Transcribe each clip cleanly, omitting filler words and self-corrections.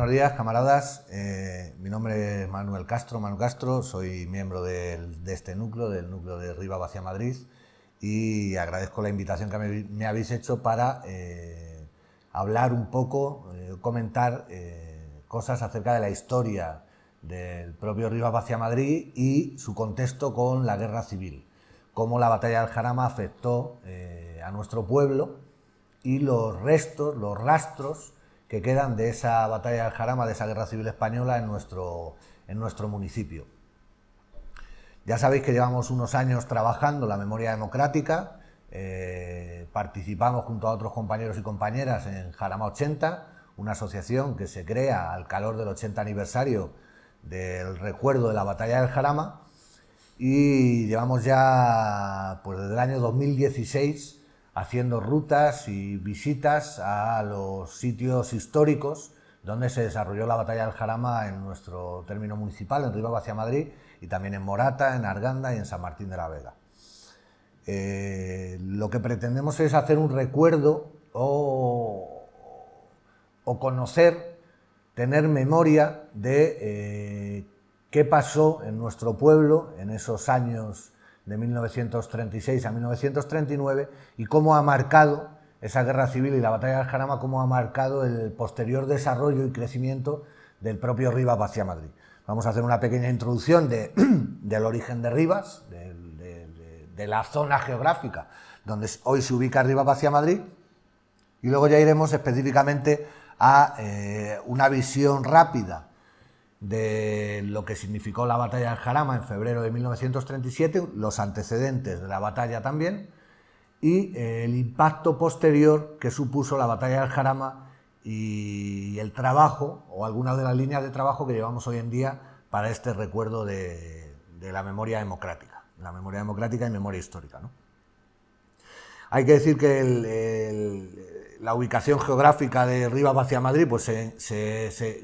buenos días, camaradas. Mi nombre es Manuel Castro, Manu Castro, soy miembro de este núcleo, del núcleo de Rivas Vacía Madrid, y agradezco la invitación que me habéis hecho para hablar un poco, comentar cosas acerca de la historia del propio Rivas Vacía Madrid y su contexto con la guerra civil, cómo la batalla del Jarama afectó a nuestro pueblo y los restos, los rastros que quedan de esa batalla del Jarama, de esa guerra civil española en nuestro municipio. Ya sabéis que llevamos unos años trabajando la memoria democrática, participamos junto a otros compañeros y compañeras en Jarama 80, una asociación que se crea al calor del 80 aniversario del recuerdo de la batalla del Jarama, y llevamos ya pues desde el año 2016 haciendo rutas y visitas a los sitios históricos donde se desarrolló la batalla del Jarama en nuestro término municipal, en Rivas Vacía Madrid, y también en Morata, en Arganda y en San Martín de la Vega. Lo que pretendemos es hacer un recuerdo o conocer, tener memoria de qué pasó en nuestro pueblo en esos años de 1936 a 1939 y cómo ha marcado esa guerra civil y la batalla del Jarama, cómo ha marcado el posterior desarrollo y crecimiento del propio Rivas Vacía Madrid. Vamos a hacer una pequeña introducción del origen de Rivas, de la zona geográfica donde hoy se ubica Rivas Vacía Madrid, y luego ya iremos específicamente a una visión rápida de lo que significó la batalla del Jarama en febrero de 1937, los antecedentes de la batalla también, y el impacto posterior que supuso la batalla del Jarama y el trabajo, o algunas de las líneas de trabajo que llevamos hoy en día para este recuerdo de la memoria democrática y memoria histórica, ¿no? Hay que decir que la ubicación geográfica de Rivas Vacía Madrid, pues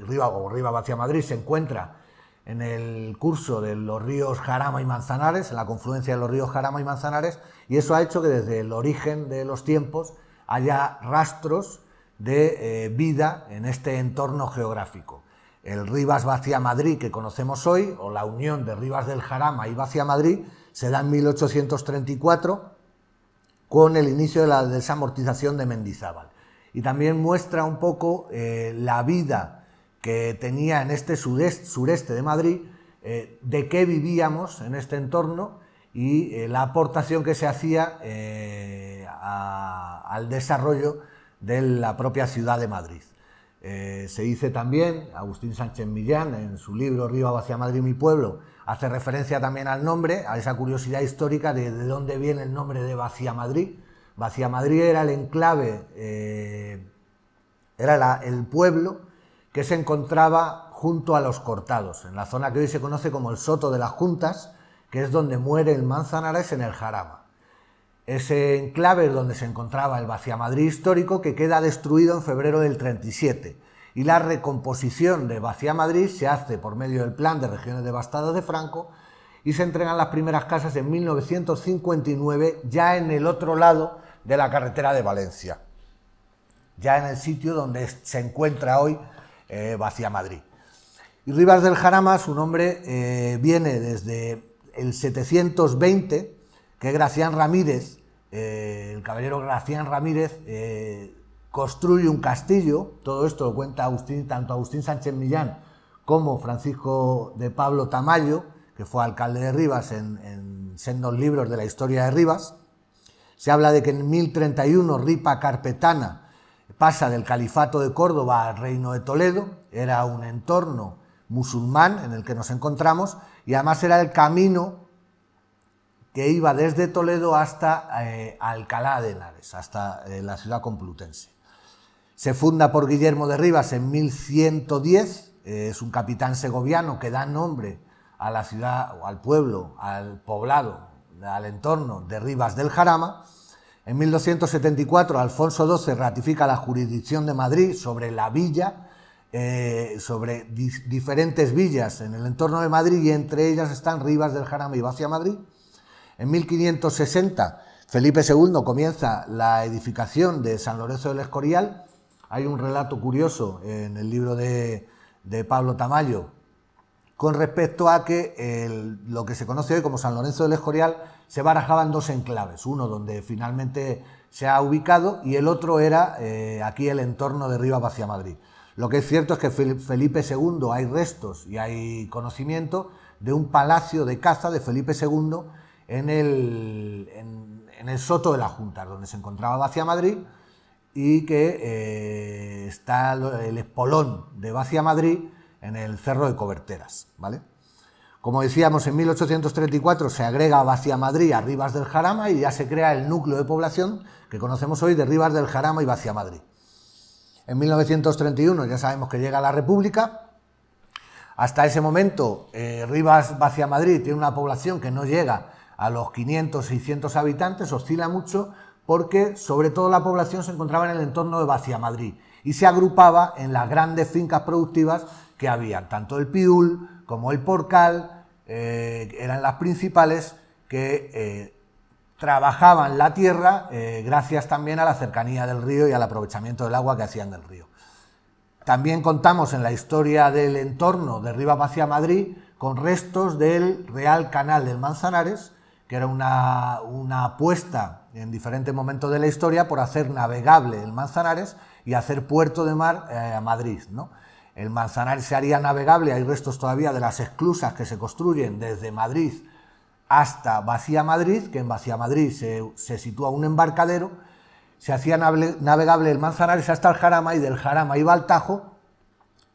Rivas Vacía Madrid se encuentra en el curso de los ríos Jarama y Manzanares, en la confluencia de los ríos Jarama y Manzanares, y eso ha hecho que desde el origen de los tiempos haya rastros de vida en este entorno geográfico. El Rivas Vacía Madrid que conocemos hoy, o la unión de Rivas del Jarama y Vacía Madrid, se da en 1834, con el inicio de la desamortización de Mendizábal. Y también muestra un poco la vida que tenía en este sureste de Madrid, de qué vivíamos en este entorno y la aportación que se hacía al desarrollo de la propia ciudad de Madrid. Se dice también, Agustín Sánchez Millán, en su libro Rivas Vacía Madrid, mi pueblo, hace referencia también al nombre, a esa curiosidad histórica de dónde viene el nombre de Vacía Madrid. Vacía Madrid era el enclave, era el pueblo que se encontraba junto a los Cortados, en la zona que hoy se conoce como el Soto de las Juntas, que es donde muere el Manzanares en el Jarama. Ese enclave es donde se encontraba el Vacía Madrid histórico, que queda destruido en febrero del 37, y la recomposición de Vacía Madrid se hace por medio del Plan de Regiones Devastadas de Franco, y se entregan las primeras casas en 1959, ya en el otro lado de la carretera de Valencia, ya en el sitio donde se encuentra hoy Vacía Madrid. Y Rivas del Jarama, su nombre viene desde el 720, que Gracián Ramírez, el caballero Gracián Ramírez, construye un castillo. Todo esto lo cuenta tanto Agustín Sánchez Millán como Francisco de Pablo Tamayo, que fue alcalde de Rivas en sendos libros de la historia de Rivas. Se habla de que en 1031 Ripa Carpetana pasa del califato de Córdoba al reino de Toledo, era un entorno musulmán en el que nos encontramos, y además era el camino que iba desde Toledo hasta Alcalá de Henares, hasta la ciudad complutense. Se funda por Guillermo de Rivas en 1110, es un capitán segoviano que da nombre a la ciudad, o al pueblo, al poblado, al entorno de Rivas del Jarama. En 1274 Alfonso XII ratifica la jurisdicción de Madrid sobre la villa, sobre diferentes villas en el entorno de Madrid, y entre ellas están Rivas del Jarama y Vacía Madrid. En 1560 Felipe II comienza la edificación de San Lorenzo del Escorial. Hay un relato curioso en el libro de de Pablo Tamayo con respecto a que lo que se conoce hoy como San Lorenzo del Escorial se barajaban dos enclaves, uno donde finalmente se ha ubicado y el otro era aquí el entorno de Rivas Vaciamadrid. Madrid. Lo que es cierto es que Felipe II, hay restos y hay conocimiento de un palacio de caza de Felipe II en el Soto de la Junta, donde se encontraba Vaciamadrid, y que está el espolón de Vaciamadrid en el Cerro de Coberteras, ¿vale? Como decíamos, en 1834 se agrega Vaciamadrid a Rivas del Jarama y ya se crea el núcleo de población que conocemos hoy de Rivas del Jarama y Vaciamadrid. En 1931 ya sabemos que llega la República. Hasta ese momento Rivas Vaciamadrid tiene una población que no llega a los 500, 600 habitantes, oscila mucho porque sobre todo la población se encontraba en el entorno de Vaciamadrid y se agrupaba en las grandes fincas productivas que había, tanto el Piul como el Porcal, eran las principales que trabajaban la tierra gracias también a la cercanía del río y al aprovechamiento del agua que hacían del río. También contamos en la historia del entorno de Rivas Vaciamadrid con restos del Real Canal del Manzanares, que era una apuesta en diferentes momentos de la historia por hacer navegable el Manzanares y hacer puerto de mar a Madrid, ¿no? El Manzanares se haría navegable, hay restos todavía de las esclusas que se construyen desde Madrid hasta Vaciamadrid, que en Vaciamadrid se sitúa un embarcadero, se hacía navegable el Manzanares hasta el Jarama y del Jarama iba al Tajo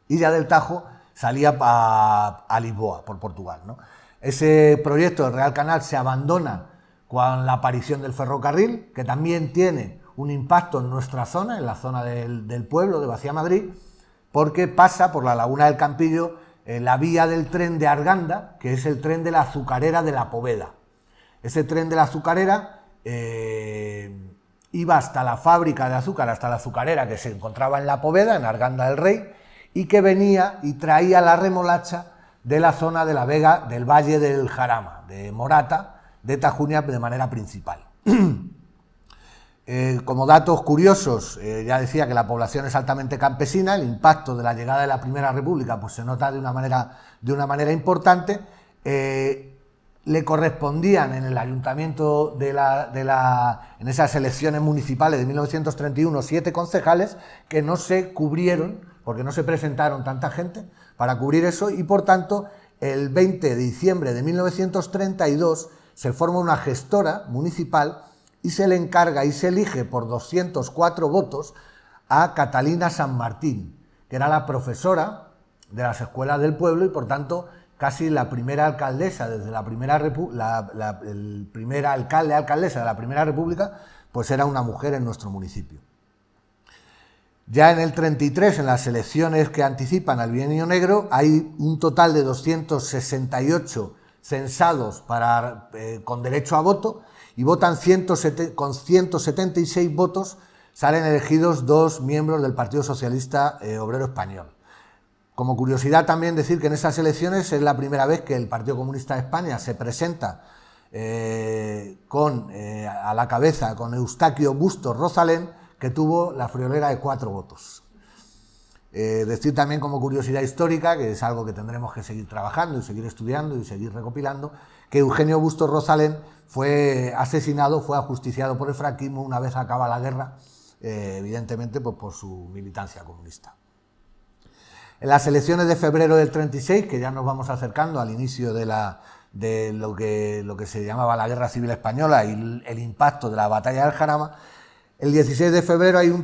y ya del Tajo salía a Lisboa, por Portugal, ¿no? Ese proyecto del Real Canal se abandona con la aparición del ferrocarril, que también tiene un impacto en nuestra zona, en la zona del pueblo de Vaciamadrid, porque pasa por la Laguna del Campillo la vía del tren de Arganda, que es el tren de la azucarera de la Poveda. Ese tren de la azucarera iba hasta la fábrica de azúcar, hasta la azucarera que se encontraba en la Poveda, en Arganda del Rey, y que venía y traía la remolacha de la zona de la Vega, del Valle del Jarama, de Morata, de Tajuña de manera principal. Como datos curiosos, ya decía que la población es altamente campesina, el impacto de la llegada de la Primera República pues se nota de una manera importante. Le correspondían en el ayuntamiento en esas elecciones municipales de 1931 7 concejales que no se cubrieron porque no se presentaron tanta gente para cubrir eso y por tanto el 20 de diciembre de 1932 se forma una gestora municipal y se le encarga y se elige por 204 votos a Catalina San Martín, que era la profesora de las escuelas del pueblo y por tanto casi la primera alcaldesa desde el primer alcaldesa de la Primera República, pues era una mujer en nuestro municipio. Ya en el 33, en las elecciones que anticipan al Bienio Negro, hay un total de 268 censados con derecho a voto y votan con 176 votos, salen elegidos 2 miembros del Partido Socialista Obrero Español. Como curiosidad también decir que en esas elecciones es la primera vez que el Partido Comunista de España se presenta a la cabeza con Eustaquio Bustos Rosalén, que tuvo la friolera de 4 votos. Decir también como curiosidad histórica, que es algo que tendremos que seguir trabajando y seguir estudiando y seguir recopilando, que Eugenio Bustos Rosalén fue asesinado, fue ajusticiado por el franquismo una vez acaba la guerra, evidentemente pues, por su militancia comunista. En las elecciones de febrero del 36, que ya nos vamos acercando al inicio de lo que se llamaba la Guerra Civil Española y el impacto de la batalla del Jarama, el 16 de febrero hay un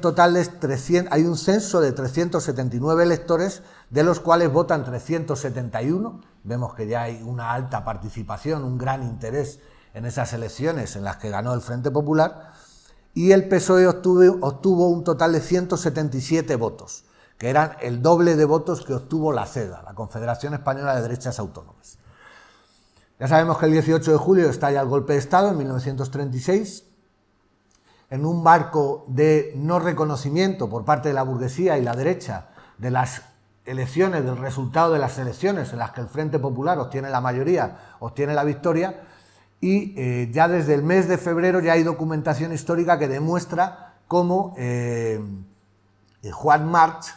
censo de 379 electores, de los cuales votan 371. Vemos que ya hay una alta participación, un gran interés en esas elecciones en las que ganó el Frente Popular, y el PSOE obtuvo un total de 177 votos, que eran el doble de votos que obtuvo la CEDA, la Confederación Española de Derechas Autónomas. Ya sabemos que el 18 de julio estalla el golpe de Estado en 1936, en un marco de no reconocimiento por parte de la burguesía y la derecha de las elecciones, del resultado de las elecciones en las que el Frente Popular obtiene la mayoría, obtiene la victoria, y ya desde el mes de febrero ya hay documentación histórica que demuestra cómo Juan March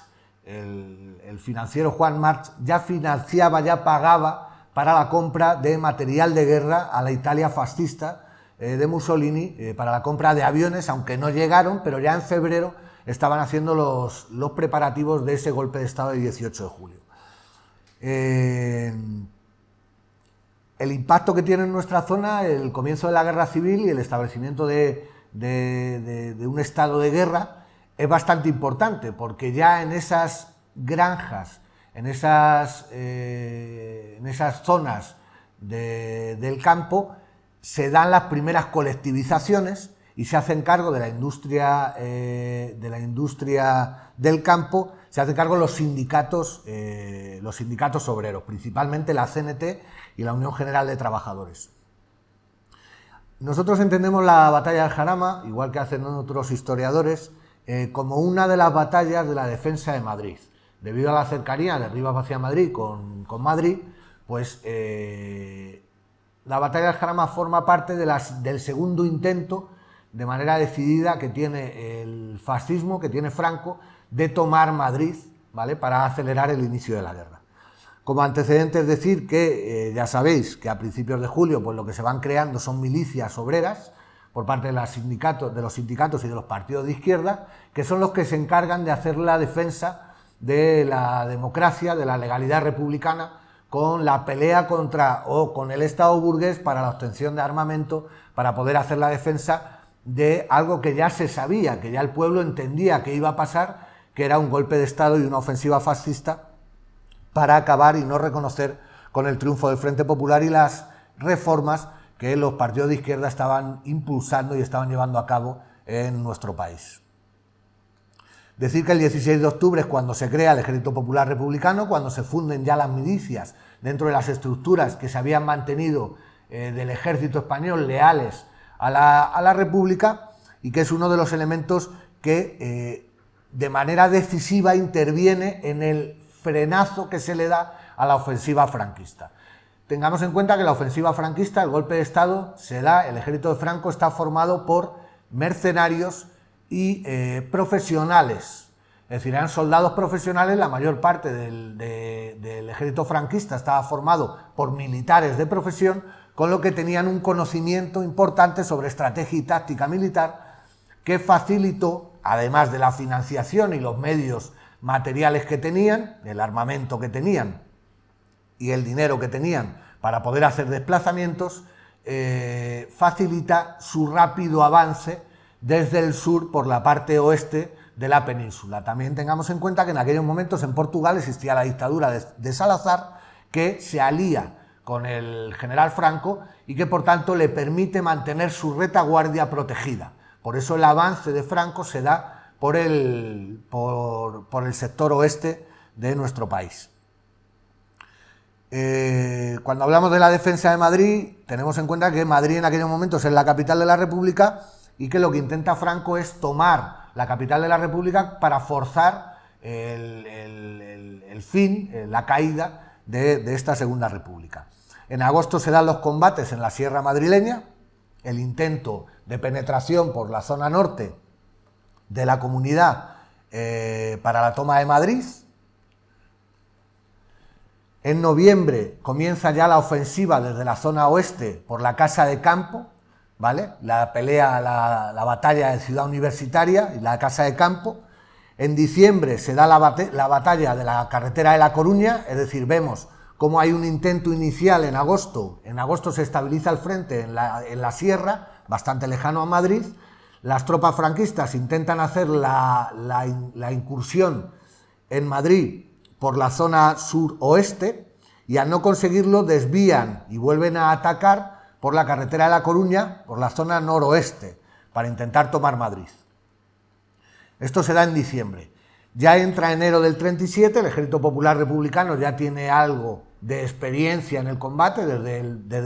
el financiero Juan March ya financiaba, ya pagaba para la compra de material de guerra a la Italia fascista de Mussolini, para la compra de aviones, aunque no llegaron, pero ya en febrero estaban haciendo los preparativos de ese golpe de Estado del 18 de julio. El impacto que tiene en nuestra zona el comienzo de la guerra civil y el establecimiento de un estado de guerra es bastante importante, porque ya en esas granjas, en esas zonas del campo, se dan las primeras colectivizaciones y se hacen cargo de la industria del campo, se hacen cargo los sindicatos obreros, principalmente la CNT y la Unión General de Trabajadores. Nosotros entendemos la batalla del Jarama, igual que hacen otros historiadores, como una de las batallas de la defensa de Madrid. Debido a la cercanía de Rivas hacia Madrid con Madrid, pues la batalla del Jarama forma parte del segundo intento de manera decidida que tiene el fascismo, que tiene Franco, de tomar Madrid, ¿vale?, para acelerar el inicio de la guerra. Como antecedente es decir que ya sabéis que a principios de julio pues lo que se van creando son milicias obreras por parte de los sindicatos y de los partidos de izquierda, que son los que se encargan de hacer la defensa de la democracia, de la legalidad republicana, con la pelea con el Estado burgués para la obtención de armamento, para poder hacer la defensa de algo que ya se sabía, que ya el pueblo entendía que iba a pasar, que era un golpe de Estado y una ofensiva fascista para acabar y no reconocer con el triunfo del Frente Popular y las reformas que los partidos de izquierda estaban impulsando y estaban llevando a cabo en nuestro país. Decir que el 16 de octubre es cuando se crea el Ejército Popular Republicano, cuando se funden ya las milicias dentro de las estructuras que se habían mantenido del ejército español leales a la República, y que es uno de los elementos que de manera decisiva interviene en el frenazo que se le da a la ofensiva franquista. Tengamos en cuenta que la ofensiva franquista, el golpe de Estado, se da, el ejército de Franco está formado por mercenarios y profesionales, es decir, eran soldados profesionales. La mayor parte del ejército franquista estaba formado por militares de profesión, con lo que tenían un conocimiento importante sobre estrategia y táctica militar, que facilitó, además de la financiación y los medios materiales que tenían, el armamento que tenían y el dinero que tenían para poder hacer desplazamientos, facilita su rápido avance desde el sur por la parte oeste de la península. También tengamos en cuenta que en aquellos momentos en Portugal existía la dictadura de Salazar, que se alía con el general Franco y que por tanto le permite mantener su retaguardia protegida. Por eso el avance de Franco se da por el sector oeste de nuestro país. Cuando hablamos de la defensa de Madrid, tenemos en cuenta que Madrid en aquellos momentos es la capital de la República y que lo que intenta Franco es tomar la capital de la República para forzar el fin, la caída de esta Segunda República. En agosto se dan los combates en la Sierra Madrileña, el intento de penetración por la zona norte de la comunidad para la toma de Madrid. En noviembre comienza ya la ofensiva desde la zona oeste por la Casa de Campo, ¿vale?, la pelea, la batalla de Ciudad Universitaria y la Casa de Campo. En diciembre se da la batalla de la carretera de La Coruña, es decir, vemos cómo hay un intento inicial en agosto se estabiliza el frente en la sierra, bastante lejano a Madrid. Las tropas franquistas intentan hacer la incursión en Madrid por la zona suroeste y al no conseguirlo desvían y vuelven a atacar por la carretera de La Coruña, por la zona noroeste, para intentar tomar Madrid. Esto se da en diciembre. Ya entra enero del 37, el Ejército Popular Republicano ya tiene algo de experiencia en el combate desde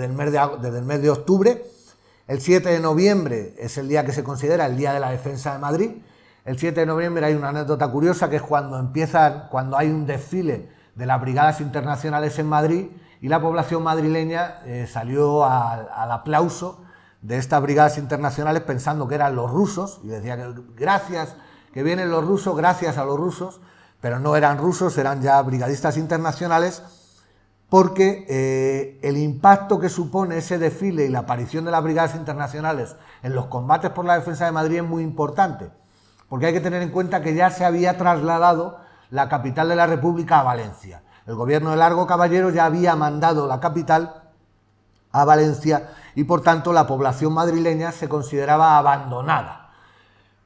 el mes de octubre. El 7 de noviembre es el día que se considera el Día de la Defensa de Madrid. El 7 de noviembre hay una anécdota curiosa, que es cuando hay un desfile de las brigadas internacionales en Madrid y la población madrileña salió al aplauso de estas brigadas internacionales pensando que eran los rusos y decía que gracias, que vienen los rusos, gracias a los rusos, pero no eran rusos, eran ya brigadistas internacionales, porque el impacto que supone ese desfile y la aparición de las brigadas internacionales en los combates por la defensa de Madrid es muy importante, porque hay que tener en cuenta que ya se había trasladado la capital de la República a Valencia. El gobierno de Largo Caballero ya había mandado la capital a Valencia y por tanto la población madrileña se consideraba abandonada.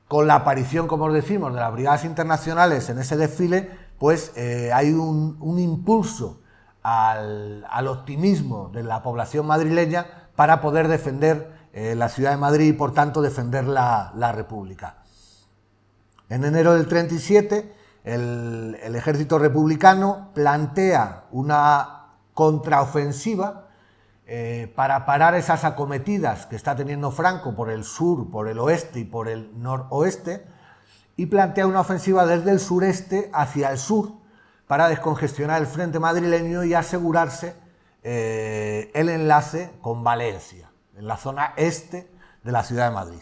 Con la aparición, como os decimos, de las brigadas internacionales en ese desfile, pues hay un impulso al optimismo de la población madrileña para poder defender la ciudad de Madrid y por tanto defender la República. En enero del 37 el ejército republicano plantea una contraofensiva para parar esas acometidas que está teniendo Franco por el sur, por el oeste y por el noroeste, y plantea una ofensiva desde el sureste hacia el sur para descongestionar el frente madrileño y asegurarse el enlace con Valencia, en la zona este de la ciudad de Madrid.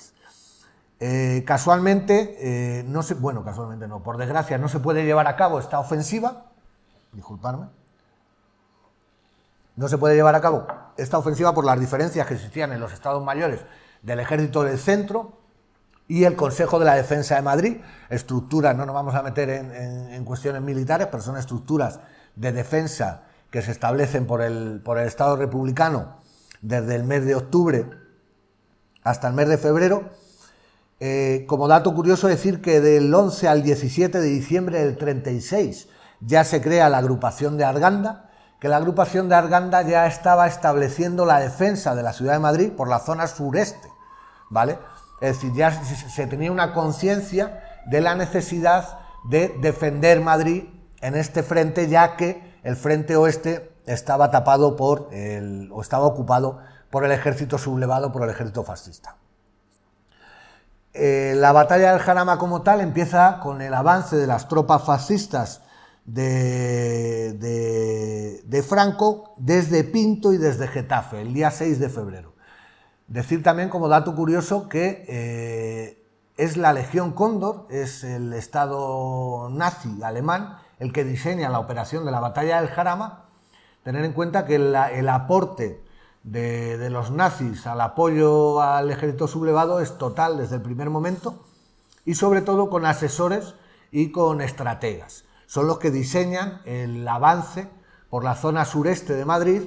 Casualmente no, por desgracia no se puede llevar a cabo esta ofensiva, disculpadme, no se puede llevar a cabo esta ofensiva por las diferencias que existían en los estados mayores del ejército del centro y el Consejo de la Defensa de Madrid, estructuras, no nos vamos a meter en cuestiones militares, pero son estructuras de defensa que se establecen por el Estado republicano desde el mes de octubre hasta el mes de febrero. Como dato curioso decir que del 11 al 17 de diciembre del 36 ya se crea la agrupación de Arganda, que la agrupación de Arganda ya estaba estableciendo la defensa de la ciudad de Madrid por la zona sureste, ¿vale? Es decir, ya se tenía una conciencia de la necesidad de defender Madrid en este frente, ya que el frente oeste estaba tapado o estaba ocupado por el ejército sublevado, por el ejército fascista. La batalla del Jarama como tal empieza con el avance de las tropas fascistas de Franco desde Pinto y desde Getafe, el día 6 de febrero. Decir también como dato curioso que es la Legión Cóndor, es el Estado nazi alemán el que diseña la operación de la batalla del Jarama. Tener en cuenta que el aporte de los nazis al apoyo al ejército sublevado es total desde el primer momento y sobre todo con asesores y con estrategas. Son los que diseñan el avance por la zona sureste de Madrid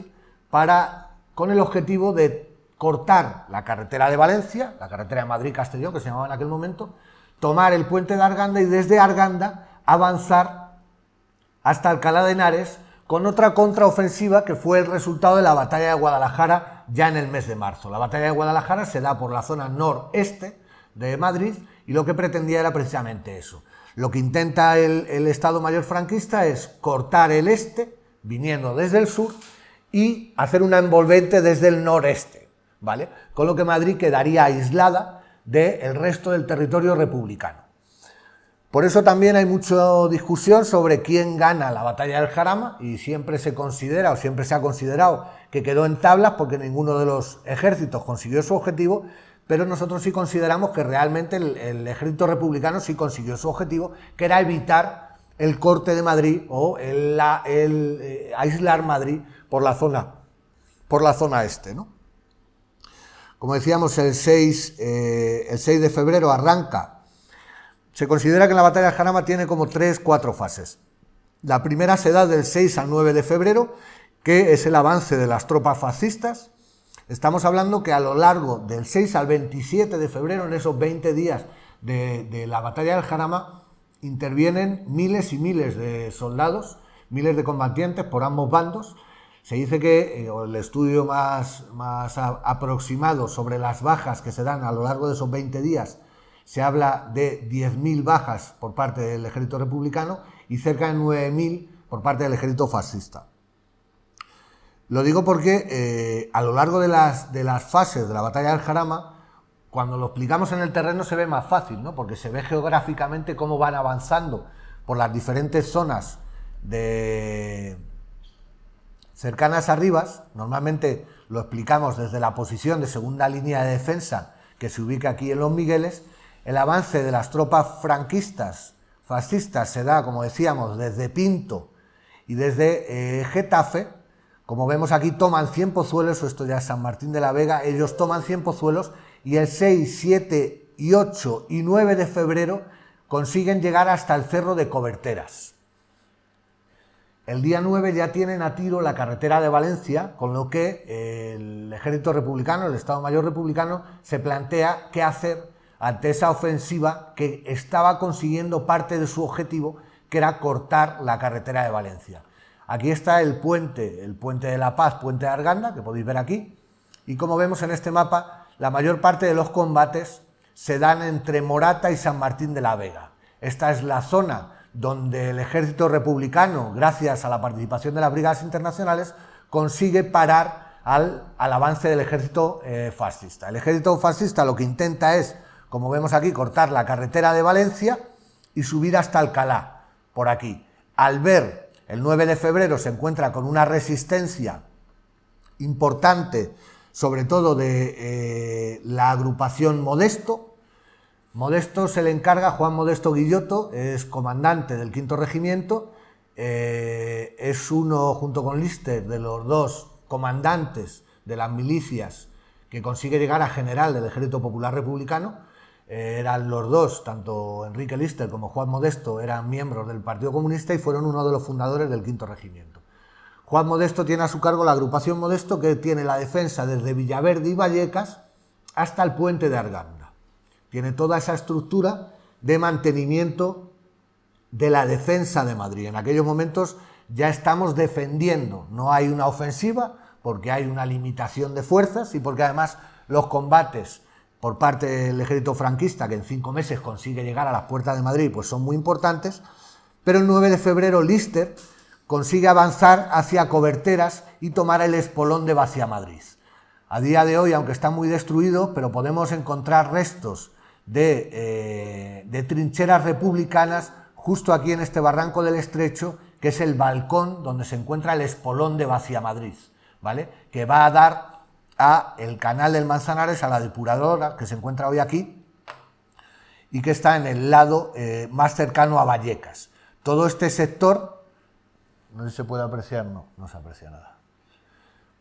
con el objetivo de cortar la carretera de Valencia, la carretera de Madrid-Castellón, que se llamaba en aquel momento, tomar el puente de Arganda y desde Arganda avanzar hasta Alcalá de Henares con otra contraofensiva que fue el resultado de la batalla de Guadalajara ya en el mes de marzo. La batalla de Guadalajara se da por la zona noreste de Madrid y lo que pretendía era precisamente eso. Lo que intenta el Estado Mayor franquista es cortar el este, viniendo desde el sur, y hacer una envolvente desde el noreste, ¿vale? Con lo que Madrid quedaría aislada del resto del territorio republicano. Por eso también hay mucha discusión sobre quién gana la batalla del Jarama y siempre se considera o siempre se ha considerado que quedó en tablas porque ninguno de los ejércitos consiguió su objetivo, pero nosotros sí consideramos que realmente el ejército republicano sí consiguió su objetivo, que era evitar el corte de Madrid o aislar Madrid por la zona este, ¿no? Como decíamos, el 6 de febrero arranca. Se considera que la batalla del Jarama tiene como 3-4 fases. La primera se da del 6 al 9 de febrero, que es el avance de las tropas fascistas. Estamos hablando que a lo largo del 6 al 27 de febrero, en esos 20 días de la batalla del Jarama, intervienen miles y miles de soldados, miles de combatientes por ambos bandos. Se dice que el estudio más aproximado sobre las bajas que se dan a lo largo de esos 20 días, se habla de 10.000 bajas por parte del ejército republicano y cerca de 9.000 por parte del ejército fascista. Lo digo porque a lo largo de las fases de la batalla del Jarama, cuando lo explicamos en el terreno se ve más fácil, ¿no? Porque se ve geográficamente cómo van avanzando por las diferentes zonas cercanas a Rivas. Normalmente lo explicamos desde la posición de segunda línea de defensa que se ubica aquí en Los Migueles. El avance de las tropas franquistas fascistas se da, como decíamos, desde Pinto y desde Getafe. Como vemos aquí, toman Cienpozuelos, esto ya es San Martín de la Vega, ellos toman Cienpozuelos y el 6, 7 y 8 y 9 de febrero consiguen llegar hasta el Cerro de Coberteras. El día 9 ya tienen a tiro la carretera de Valencia, con lo que el ejército republicano, el Estado Mayor republicano, se plantea qué hacer ante esa ofensiva que estaba consiguiendo parte de su objetivo, que era cortar la carretera de Valencia. Aquí está el puente de la Paz, puente de Arganda, que podéis ver aquí, y como vemos en este mapa, la mayor parte de los combates se dan entre Morata y San Martín de la Vega. Esta es la zona donde el ejército republicano, gracias a la participación de las brigadas internacionales, consigue parar al avance del ejército fascista. El ejército fascista lo que intenta es, como vemos aquí, cortar la carretera de Valencia y subir hasta Alcalá, por aquí. Al ver, el 9 de febrero se encuentra con una resistencia importante, sobre todo de la agrupación Modesto. Modesto se le encarga, Juan Modesto Guilloto, es comandante del 5º Regimiento, es uno, junto con Lister, de los dos comandantes de las milicias que consigue llegar a general del Ejército Popular Republicano. Eran los dos, tanto Enrique Lister como Juan Modesto, eran miembros del Partido Comunista y fueron uno de los fundadores del 5º Regimiento. Juan Modesto tiene a su cargo la agrupación Modesto, que tiene la defensa desde Villaverde y Vallecas hasta el puente de Arganda. Tiene toda esa estructura de mantenimiento de la defensa de Madrid. En aquellos momentos ya estamos defendiendo, no hay una ofensiva porque hay una limitación de fuerzas y porque además los combates por parte del ejército franquista, que en 5 meses consigue llegar a las puertas de Madrid, pues son muy importantes, pero el 9 de febrero Lister consigue avanzar hacia Coberteras y tomar el espolón de Vaciamadrid. A día de hoy, aunque está muy destruido, pero podemos encontrar restos de trincheras republicanas justo aquí en este barranco del Estrecho, que es el balcón donde se encuentra el espolón de Vaciamadrid, ¿vale? Que va a dar a el canal del Manzanares, a la depuradora que se encuentra hoy aquí y que está en el lado más cercano a Vallecas. Todo este sector, no sé si se puede apreciar, no se aprecia nada.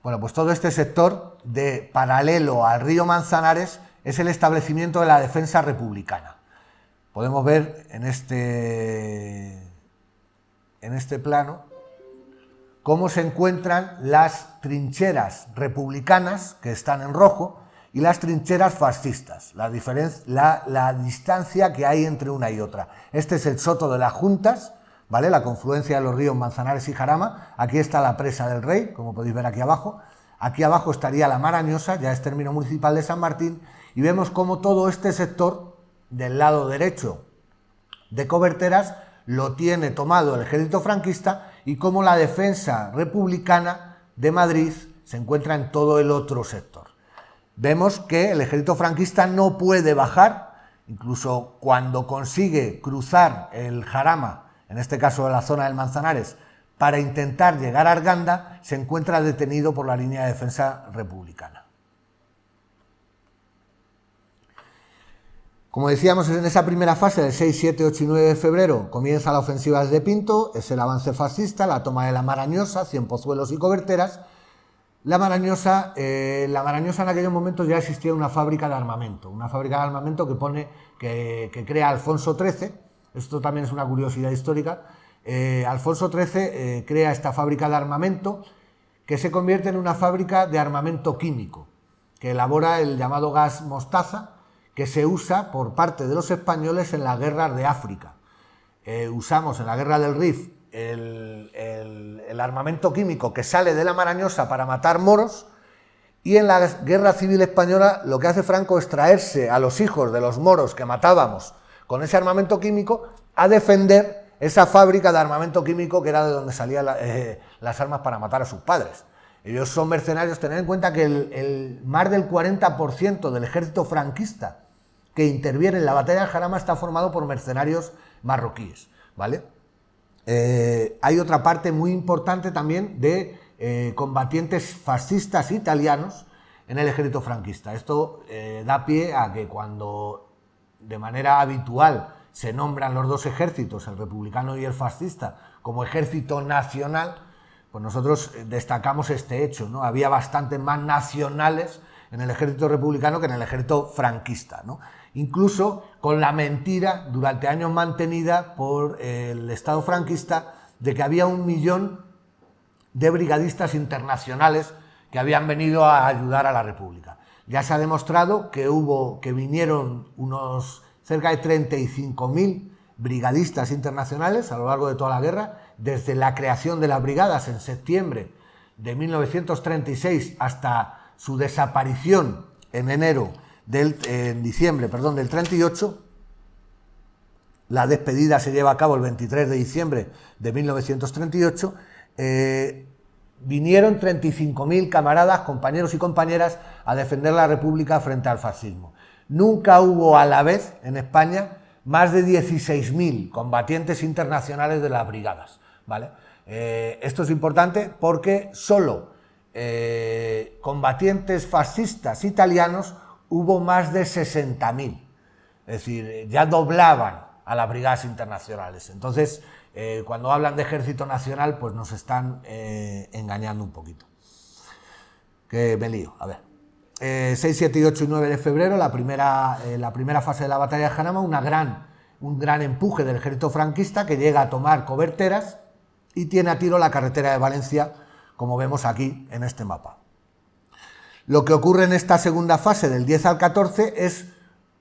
Bueno, pues todo este sector de paralelo al río Manzanares es el establecimiento de la defensa republicana. Podemos ver en este plano cómo se encuentran las trincheras republicanas, que están en rojo, y las trincheras fascistas, la distancia que hay entre una y otra. Este es el Soto de las Juntas, ¿vale? La confluencia de los ríos Manzanares y Jarama. Aquí está la Presa del Rey, como podéis ver aquí abajo. Aquí abajo estaría la Marañosa, ya es término municipal de San Martín, y vemos cómo todo este sector del lado derecho de Coberteras lo tiene tomado el ejército franquista y cómo la defensa republicana de Madrid se encuentra en todo el otro sector. Vemos que el ejército franquista no puede bajar, incluso cuando consigue cruzar el Jarama, en este caso de la zona del Manzanares, para intentar llegar a Arganda, se encuentra detenido por la línea de defensa republicana. Como decíamos, en esa primera fase del 6, 7, 8 y 9 de febrero comienza la ofensiva desde Pinto, es el avance fascista, la toma de la Marañosa, Cienpozuelos y Coberteras. La Marañosa en aquellos momentos ya existía una fábrica de armamento que crea Alfonso XIII. Esto también es una curiosidad histórica. Alfonso XIII crea esta fábrica de armamento que se convierte en una fábrica de armamento químico, que elabora el llamado gas mostaza, que se usa por parte de los españoles en las guerras de África. Usamos en la guerra del Rif el armamento químico que sale de la Marañosa para matar moros, y en la guerra civil española lo que hace Franco es traerse a los hijos de los moros que matábamos con ese armamento químico a defender esa fábrica de armamento químico que era de donde salían las armas para matar a sus padres. Ellos son mercenarios. Tened en cuenta que más del 40% del ejército franquista que interviene en la batalla de Jarama está formado por mercenarios marroquíes, ¿vale? Hay otra parte muy importante también de combatientes fascistas italianos en el ejército franquista. Esto da pie a que cuando de manera habitual se nombran los dos ejércitos, el republicano y el fascista, como ejército nacional, pues nosotros destacamos este hecho, ¿no? Había bastantes más nacionales en el ejército republicano que en el ejército franquista, ¿no? Incluso con la mentira durante años mantenida por el Estado franquista de que había 1 millón de brigadistas internacionales que habían venido a ayudar a la República. Ya se ha demostrado que vinieron unos cerca de 35.000 brigadistas internacionales a lo largo de toda la guerra, desde la creación de las brigadas en septiembre de 1936 hasta su desaparición en diciembre del 38. La despedida se lleva a cabo el 23 de diciembre de 1938. Vinieron 35.000 camaradas, compañeros y compañeras a defender la República frente al fascismo. Nunca hubo a la vez en España más de 16.000 combatientes internacionales de las brigadas, ¿vale? Esto es importante porque solo combatientes fascistas italianos hubo más de 60.000, es decir, ya doblaban a las brigadas internacionales. Entonces, cuando hablan de ejército nacional, pues nos están engañando un poquito. Que me lío, a ver. 6, 7, 8 y 9 de febrero, la primera fase de la batalla de Jarama, un gran empuje del ejército franquista que llega a tomar Coberteras y tiene a tiro la carretera de Valencia, como vemos aquí en este mapa. Lo que ocurre en esta segunda fase, del 10 al 14,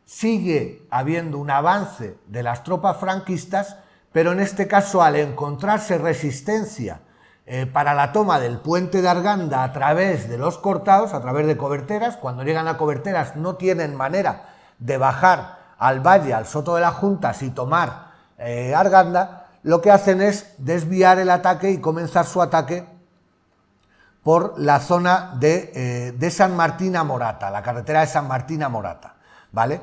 sigue habiendo un avance de las tropas franquistas, pero en este caso, al encontrarse resistencia para la toma del puente de Arganda a través de los cortados, a través de Coberteras, cuando llegan a Coberteras no tienen manera de bajar al valle, al Soto de las Juntas y tomar Arganda, lo que hacen es desviar el ataque y comenzar su ataque por la zona de San Martín a Morata, la carretera de San Martín a Morata, ¿vale?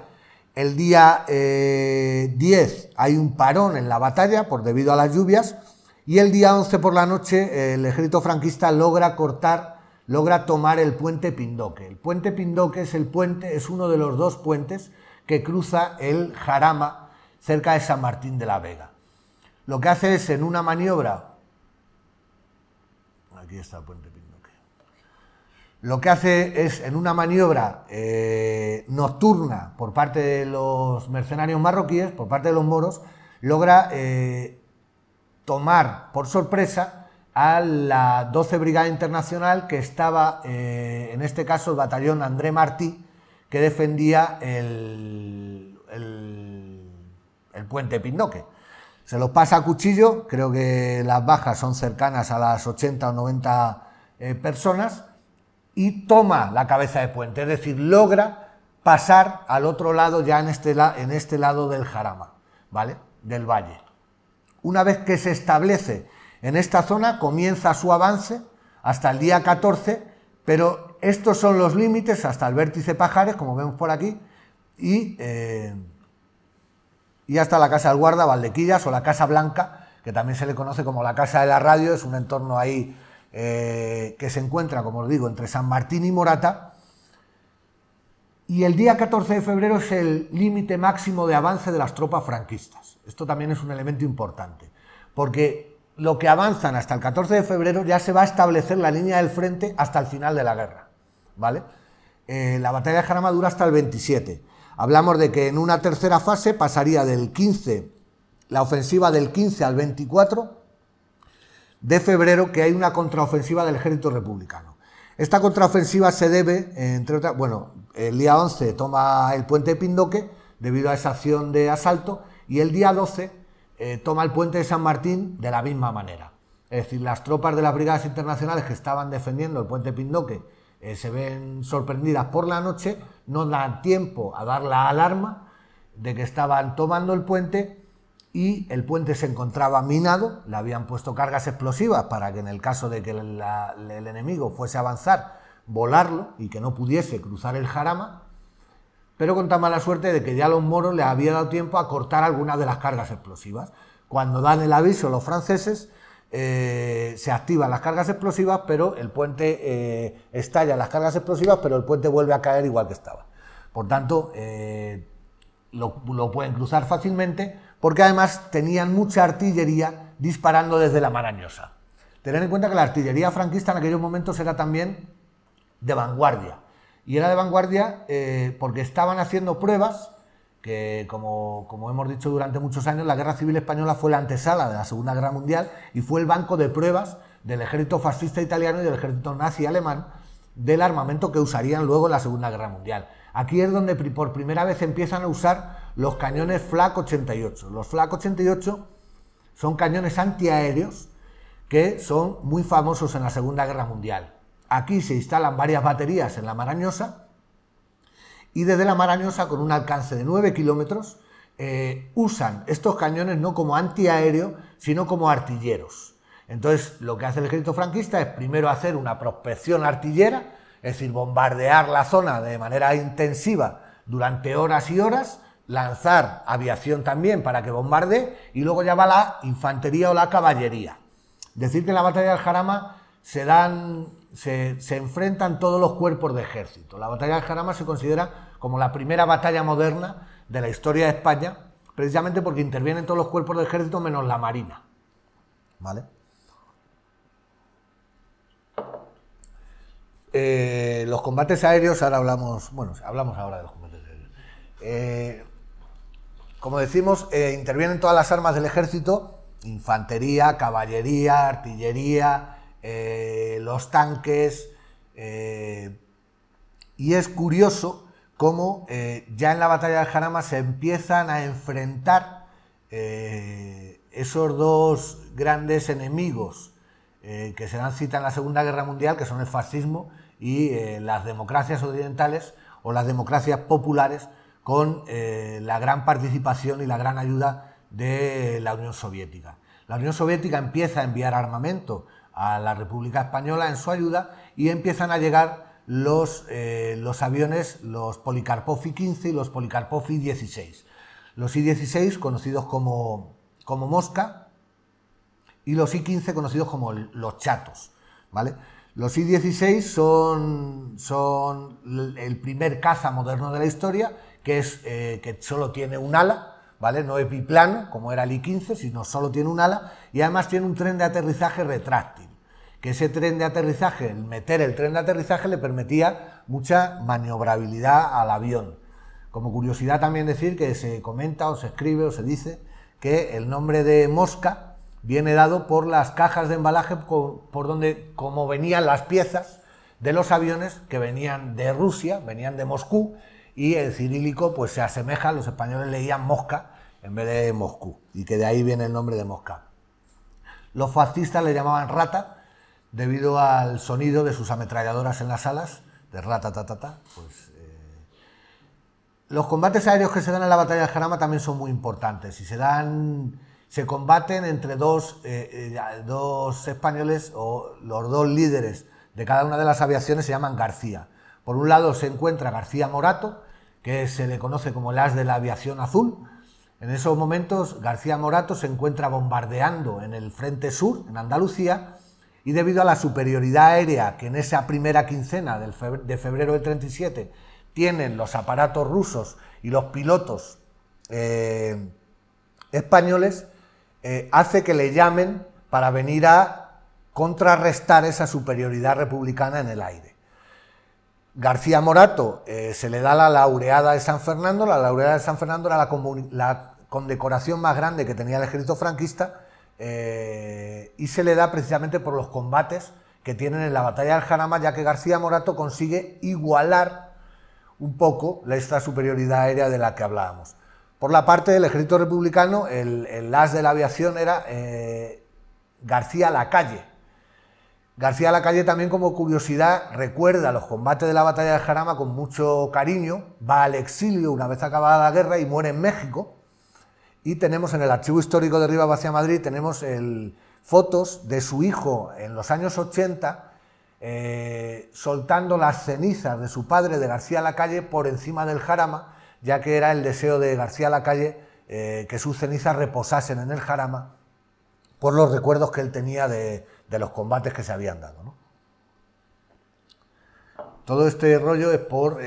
El día 10 hay un parón en la batalla debido a las lluvias, y el día 11 por la noche el ejército franquista logra tomar el puente Pindoque. El puente Pindoque es uno de los dos puentes que cruza el Jarama cerca de San Martín de la Vega. Lo que hace es, en una maniobra, aquí está el puente Pindoque, lo que hace es, en una maniobra nocturna por parte de los mercenarios marroquíes, por parte de los moros, logra tomar por sorpresa a la 12 Brigada Internacional, que estaba, en este caso, el batallón André Martí, que defendía el puente Pindoque. Se los pasa a cuchillo, creo que las bajas son cercanas a las 80 o 90 personas, y toma la cabeza de puente, es decir, logra pasar al otro lado, ya en este lado del Jarama, ¿vale?, del valle. Una vez que se establece en esta zona, comienza su avance hasta el día 14, pero estos son los límites hasta el vértice Pajares, como vemos por aquí, y hasta la Casa del Guarda, Valdequillas, o la Casa Blanca, que también se le conoce como la Casa de la Radio. Es un entorno ahí que se encuentra, como os digo, entre San Martín y Morata, y el día 14 de febrero es el límite máximo de avance de las tropas franquistas. Esto también es un elemento importante, porque lo que avanzan hasta el 14 de febrero ya se va a establecer la línea del frente hasta el final de la guerra, ¿vale? La batalla de Jarama dura hasta el 27. Hablamos de que en una tercera fase pasaría del 15, la ofensiva del 15 al 24 de febrero, que hay una contraofensiva del ejército republicano. Esta contraofensiva se debe, entre otras, bueno, el día 11 toma el puente de Pindoque debido a esa acción de asalto, y el día 12 toma el puente de San Martín de la misma manera. Es decir, las tropas de las brigadas internacionales que estaban defendiendo el puente de Pindoque se ven sorprendidas por la noche, no dan tiempo a dar la alarma de que estaban tomando el puente, y el puente se encontraba minado, le habían puesto cargas explosivas para que en el caso de que el enemigo fuese a avanzar, volarlo y que no pudiese cruzar el Jarama, pero con tan mala suerte de que ya los moros les había dado tiempo a cortar algunas de las cargas explosivas. Cuando dan el aviso los franceses, se activan las cargas explosivas, pero el puente estalla las cargas explosivas, pero el puente vuelve a caer igual que estaba. Por tanto, lo pueden cruzar fácilmente, porque además tenían mucha artillería disparando desde la Marañosa. Tened en cuenta que la artillería franquista en aquellos momentos era también de vanguardia, y era de vanguardia porque estaban haciendo pruebas que, como hemos dicho durante muchos años, la Guerra Civil Española fue la antesala de la Segunda Guerra Mundial y fue el banco de pruebas del ejército fascista italiano y del ejército nazi alemán del armamento que usarían luego en la Segunda Guerra Mundial. Aquí es donde por primera vez empiezan a usar los cañones Flak 88. Los Flak 88 son cañones antiaéreos que son muy famosos en la Segunda Guerra Mundial. Aquí se instalan varias baterías en la Marañosa y desde la Marañosa, con un alcance de 9 kilómetros, usan estos cañones no como antiaéreo, sino como artilleros. Entonces, lo que hace el ejército franquista es primero hacer una prospección artillera, es decir, bombardear la zona de manera intensiva durante horas y horas, lanzar aviación también para que bombardee, y luego ya va la infantería o la caballería. Decir que en la batalla del Jarama se enfrentan todos los cuerpos de ejército. La batalla del Jarama se considera como la primera batalla moderna de la historia de España, precisamente porque intervienen todos los cuerpos de ejército menos la marina. ¿Vale? Los combates aéreos, ahora hablamos ahora de los combates aéreos. Como decimos, intervienen todas las armas del ejército: infantería, caballería, artillería, los tanques, y es curioso cómo ya en la batalla del Jarama se empiezan a enfrentar esos dos grandes enemigos que se dan cita en la Segunda Guerra Mundial, que son el fascismo y las democracias occidentales o las democracias populares, con la gran participación y la gran ayuda de la Unión Soviética. La Unión Soviética empieza a enviar armamento a la República Española en su ayuda y empiezan a llegar los aviones, los Polikarpov I-15 y los Polikarpov I-16. Los I-16 conocidos como Mosca y los I-15 conocidos como los chatos, ¿vale? Los I-16 son el primer caza moderno de la historia, que solo tiene un ala, ¿vale? No es biplano, como era el I-15, sino solo tiene un ala, y además tiene un tren de aterrizaje retráctil, que ese tren de aterrizaje, meter el tren de aterrizaje le permitía mucha maniobrabilidad al avión. Como curiosidad también decir que se comenta o se escribe o se dice que el nombre de Mosca viene dado por las cajas de embalaje por donde, como venían las piezas de los aviones que venían de Rusia, venían de Moscú, y el cirílico pues se asemeja, los españoles leían Mosca en vez de Moscú, y que de ahí viene el nombre de Mosca. Los fascistas le llamaban rata debido al sonido de sus ametralladoras en las alas, de rata-ta-ta-ta. Pues, los combates aéreos que se dan en la batalla de Jarama también son muy importantes, y se combaten entre dos españoles, o los dos líderes de cada una de las aviaciones se llaman García. Por un lado se encuentra García Morato, que se le conoce como el as de la aviación azul. En esos momentos García Morato se encuentra bombardeando en el frente sur, en Andalucía, y debido a la superioridad aérea que en esa primera quincena de febrero del 37 tienen los aparatos rusos y los pilotos españoles, hace que le llamen para venir a contrarrestar esa superioridad republicana en el aire. García Morato se le da la laureada de San Fernando. La laureada de San Fernando era la condecoración más grande que tenía el ejército franquista, y se le da precisamente por los combates que tienen en la batalla del Jarama, ya que García Morato consigue igualar un poco esta superioridad aérea de la que hablábamos. Por la parte del ejército republicano, el as de la aviación era García Lacalle. García Lacalle también, como curiosidad, recuerda los combates de la batalla de Jarama con mucho cariño, va al exilio una vez acabada la guerra y muere en México, y tenemos en el archivo histórico de Rivas Vacia Madrid, tenemos fotos de su hijo en los años 80, soltando las cenizas de su padre, de García Lacalle, por encima del Jarama, ya que era el deseo de García Lacalle que sus cenizas reposasen en el Jarama, por los recuerdos que él tenía de los combates que se habían dado, ¿no? Todo este rollo es por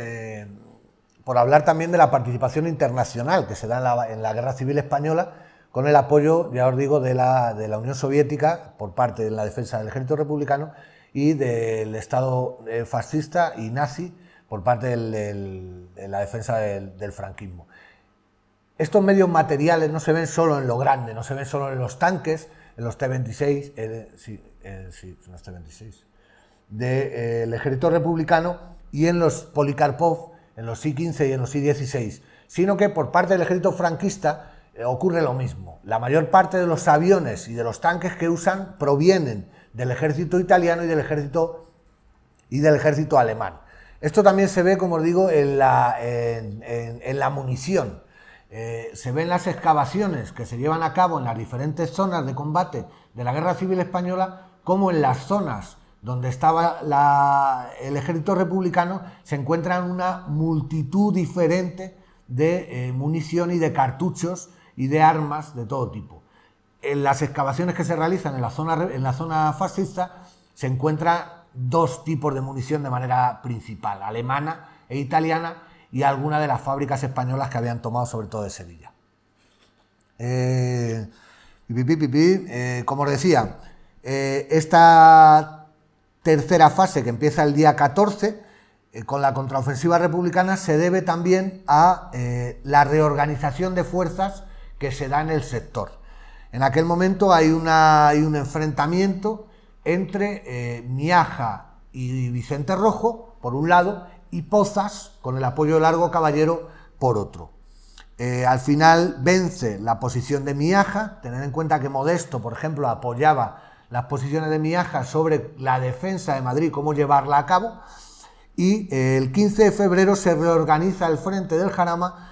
por hablar también de la participación internacional que se da en la Guerra Civil Española, con el apoyo, ya os digo, de la Unión Soviética por parte de la defensa del ejército republicano y del Estado fascista y nazi por parte de la defensa del franquismo. Estos medios materiales no se ven solo en lo grande, no se ven solo en los tanques, en los T-26, son los T-26, del ejército republicano y en los Polikarpov, en los I-15 y en los I-16, sino que por parte del ejército franquista ocurre lo mismo. La mayor parte de los aviones y de los tanques que usan provienen del ejército italiano y del ejército alemán. Esto también se ve, como os digo, en la munición. Se ven las excavaciones que se llevan a cabo en las diferentes zonas de combate de la Guerra Civil Española, como en las zonas donde estaba el ejército republicano se encuentran una multitud diferente de munición y de cartuchos y de armas de todo tipo. En las excavaciones que se realizan en la zona fascista se encuentran dos tipos de munición de manera principal, alemana e italiana, y algunas de las fábricas españolas que habían tomado sobre todo de Sevilla. Como os decía, esta tercera fase, que empieza el día 14 con la contraofensiva republicana, se debe también a la reorganización de fuerzas que se da en el sector. En aquel momento hay un enfrentamiento entre Miaja y Vicente Rojo, por un lado, y Pozas, con el apoyo de Largo Caballero, por otro. Al final vence la posición de Miaja. Tened en cuenta que Modesto, por ejemplo, apoyaba las posiciones de Miaja sobre la defensa de Madrid, cómo llevarla a cabo, y el 15 de febrero se reorganiza el frente del Jarama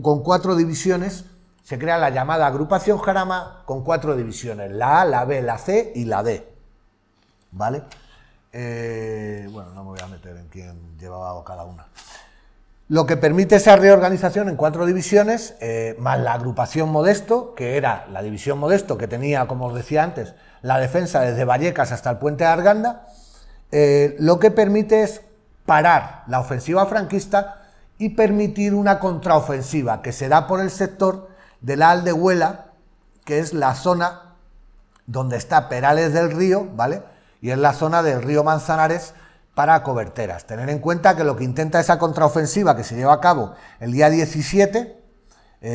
con 4 divisiones. Se crea la llamada agrupación Jarama con 4 divisiones, la A, la B, la C y la D, ¿vale? Bueno, no me voy a meter en quién llevaba cada una. Lo que permite esa reorganización en 4 divisiones, más la agrupación Modesto, que era la división Modesto, que tenía, como os decía antes, la defensa desde Vallecas hasta el puente de Arganda, lo que permite es parar la ofensiva franquista y permitir una contraofensiva que se da por el sector de la Aldehuela, que es la zona donde está Perales del Río, ¿vale? Y es la zona del río Manzanares para Coberteras. Tener en cuenta que lo que intenta esa contraofensiva que se lleva a cabo el día 17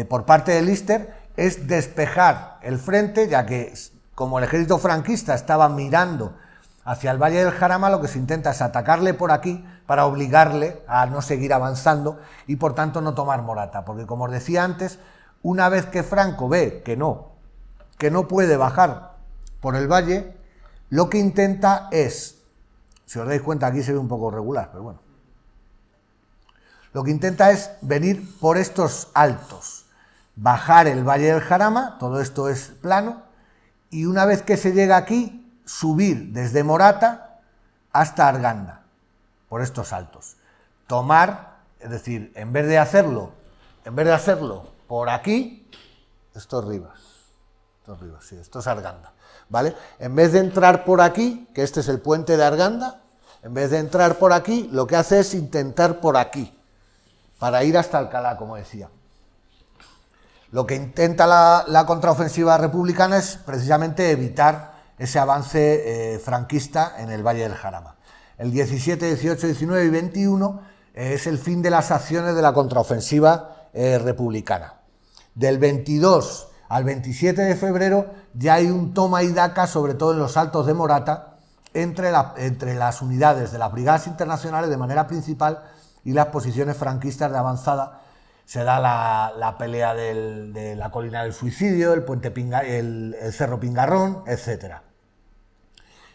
por parte de Lister es despejar el frente, ya que como el ejército franquista estaba mirando hacia el Valle del Jarama, lo que se intenta es atacarle por aquí para obligarle a no seguir avanzando y por tanto no tomar Morata, porque como os decía antes, una vez que Franco ve que no puede bajar por el valle, lo que intenta es, si os dais cuenta aquí se ve un poco regular, pero bueno, lo que intenta es venir por estos altos, bajar el Valle del Jarama, todo esto es plano, y una vez que se llega aquí, subir desde Morata hasta Arganda, por estos altos. Tomar, es decir, en vez de hacerlo por aquí, esto es Rivas, sí, esto es Arganda, ¿vale? En vez de entrar por aquí, que este es el puente de Arganda, en vez de entrar por aquí, lo que hace es intentar por aquí, para ir hasta Alcalá, como decía. Lo que intenta la contraofensiva republicana es precisamente evitar ese avance franquista en el Valle del Jarama. El 17, 18, 19 y 21 es el fin de las acciones de la contraofensiva republicana. Del 22 al 27 de febrero ya hay un toma y daca, sobre todo en los altos de Morata, entre las unidades de las brigadas internacionales de manera principal y las posiciones franquistas de avanzada. Se da la pelea de la colina del Suicidio, el Cerro Pingarrón, etc.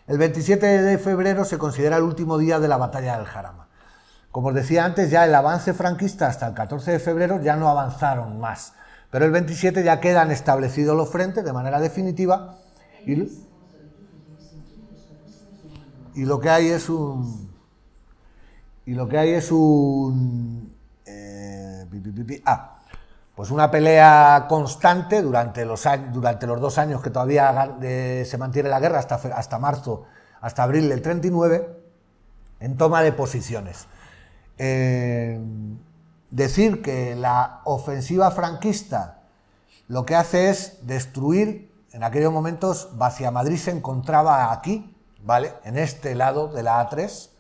El 27 de febrero se considera el último día de la batalla del Jarama. Como os decía antes, ya el avance franquista hasta el 14 de febrero ya no avanzaron más, pero el 27 ya quedan establecidos los frentes de manera definitiva y lo que hay es pues una pelea constante durante los 2 años que todavía se mantiene la guerra, hasta abril del 39, en toma de posiciones. decir que la ofensiva franquista lo que hace es destruir, en aquellos momentos Vaciamadrid se encontraba aquí, ¿vale?, en este lado de la A3,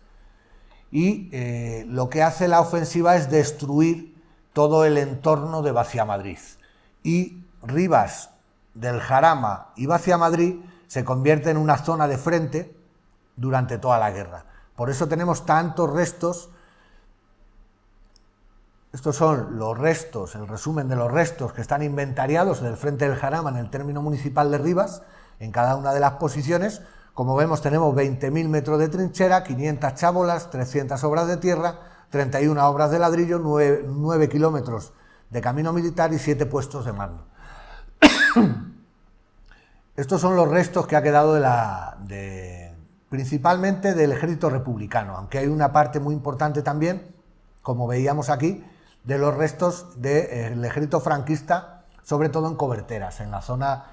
y lo que hace la ofensiva es destruir todo el entorno de Vaciamadrid. Y Rivas del Jarama y Vaciamadrid se convierte en una zona de frente durante toda la guerra. Por eso tenemos tantos restos. Estos son los restos, el resumen de los restos que están inventariados del frente del Jarama en el término municipal de Rivas, en cada una de las posiciones. Como vemos, tenemos 20.000 metros de trinchera, 500 chábolas, 300 obras de tierra, 31 obras de ladrillo, 9 kilómetros de camino militar y 7 puestos de mando. Estos son los restos que ha quedado principalmente del ejército republicano, aunque hay una parte muy importante también, como veíamos aquí, de los restos del ejército franquista, sobre todo en Coberteras, en la zona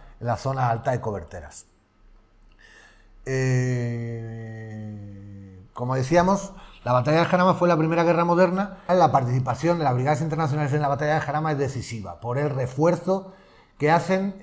alta de Coberteras. Como decíamos, la batalla del Jarama fue la primera guerra moderna. La participación de las brigadas internacionales en la batalla del Jarama es decisiva, por el refuerzo que hacen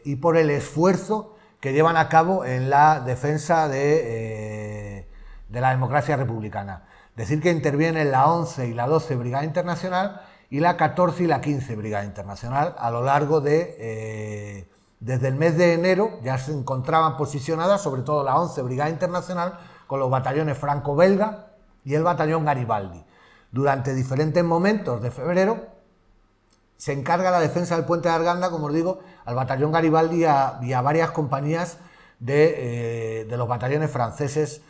y por el esfuerzo que llevan a cabo en la defensa de la democracia republicana. Decir que intervienen la 11 y la 12 Brigada Internacional y la 14 y la 15 Brigada Internacional a lo largo de... desde el mes de enero ya se encontraban posicionadas, sobre todo la 11 Brigada Internacional, con los batallones franco-belga y el batallón Garibaldi. Durante diferentes momentos de febrero se encarga la defensa del puente de Arganda, como os digo, al batallón Garibaldi y a varias compañías de los batallones franceses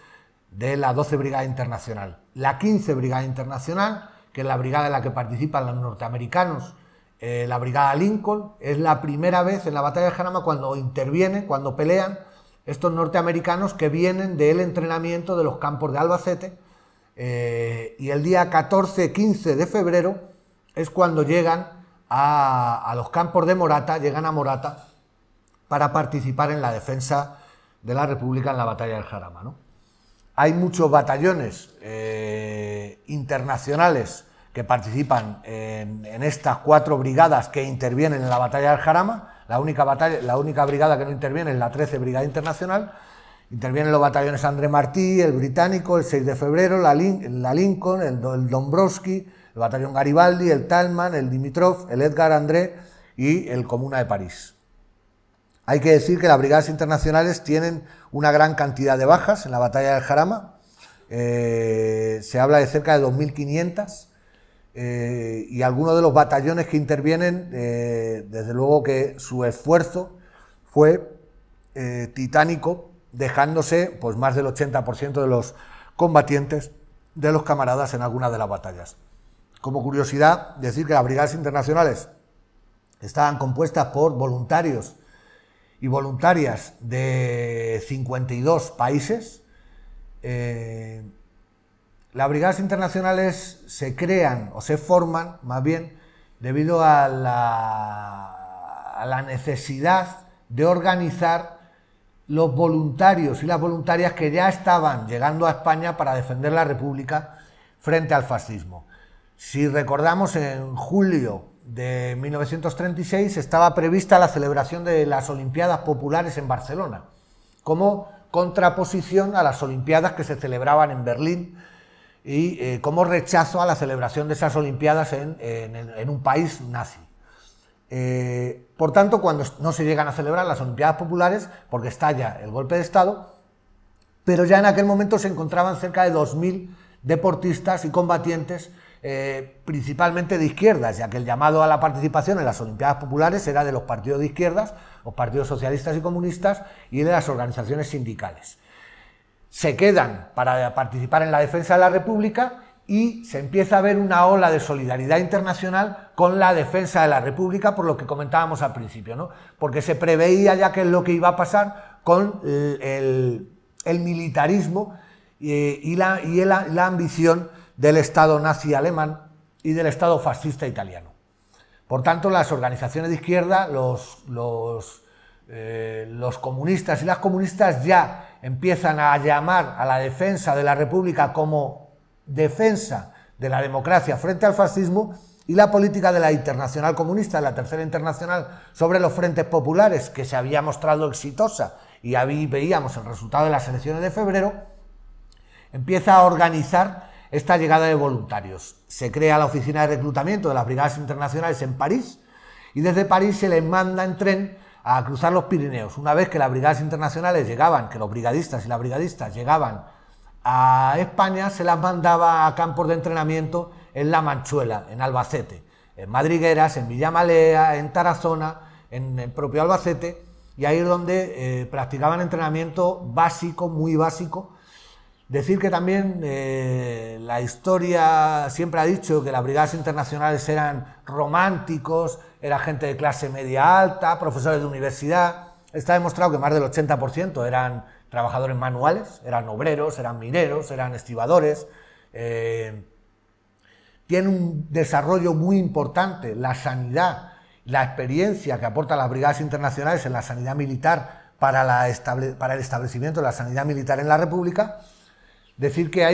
de la 12 Brigada Internacional. La 15 Brigada Internacional, que es la brigada en la que participan los norteamericanos, la brigada Lincoln, es la primera vez en la batalla de Jarama cuando intervienen, cuando pelean estos norteamericanos que vienen del entrenamiento de los campos de Albacete, y el día 14-15 de febrero es cuando llegan a los campos de Morata, llegan a Morata para participar en la defensa de la República en la batalla del Jarama, ¿no? Hay muchos batallones internacionales que participan en estas 4 brigadas que intervienen en la batalla del Jarama. La única brigada que no interviene es la 13 Brigada Internacional. Intervienen los batallones André Martí, el británico, el 6 de febrero, la Lincoln, el Dombrowski, el batallón Garibaldi, el Talman, el Dimitrov, el Edgar André y el Comuna de París. Hay que decir que las brigadas internacionales tienen una gran cantidad de bajas en la batalla del Jarama. Se habla de cerca de 2.500. Y algunos de los batallones que intervienen, desde luego que su esfuerzo fue titánico, dejándose pues más del 80% de los combatientes de los camaradas en algunas de las batallas. Como curiosidad, decir que las brigadas internacionales estaban compuestas por voluntarios y voluntarias de 52 países. Las brigadas internacionales se crean o se forman, más bien, debido a la necesidad de organizar los voluntarios y las voluntarias que ya estaban llegando a España para defender la República frente al fascismo. Si recordamos, en julio de 1936 estaba prevista la celebración de las Olimpiadas Populares en Barcelona, como contraposición a las Olimpiadas que se celebraban en Berlín, y como rechazo a la celebración de esas Olimpiadas en un país nazi. Por tanto, cuando no se llegan a celebrar las Olimpiadas Populares, porque estalla el golpe de Estado, pero ya en aquel momento se encontraban cerca de 2.000 deportistas y combatientes, principalmente de izquierdas, ya que el llamado a la participación en las Olimpiadas Populares era de los partidos de izquierdas, los partidos socialistas y comunistas, y de las organizaciones sindicales. Se quedan para participar en la defensa de la República y se empieza a ver una ola de solidaridad internacional con la defensa de la República, por lo que comentábamos al principio, ¿no? Porque se preveía ya qué es lo que iba a pasar con el militarismo y la ambición del Estado nazi alemán y del Estado fascista italiano. Por tanto, las organizaciones de izquierda, los comunistas y las comunistas ya empiezan a llamar a la defensa de la República como defensa de la democracia frente al fascismo y la política de la Internacional Comunista, de la Tercera Internacional, sobre los frentes populares, que se había mostrado exitosa, y ahí veíamos el resultado de las elecciones de febrero, empieza a organizar esta llegada de voluntarios. Se crea la oficina de reclutamiento de las Brigadas Internacionales en París, y desde París se les manda en tren a cruzar los Pirineos. Una vez que las Brigadas Internacionales llegaban, que los brigadistas y las brigadistas llegaban a España, se las mandaba a campos de entrenamiento en La Manchuela, en Albacete, en Madrigueras, en Villamalea, en Tarazona, en el propio Albacete, y ahí es donde practicaban entrenamiento básico, muy básico. Decir que también la historia siempre ha dicho que las Brigadas Internacionales eran románticos, era gente de clase media alta, profesores de universidad. Está demostrado que más del 80% eran trabajadores manuales, eran obreros, eran mineros, eran estibadores. Tiene un desarrollo muy importante la sanidad, la experiencia que aportan las Brigadas Internacionales en la sanidad militar para el establecimiento de la sanidad militar en la República. Decir que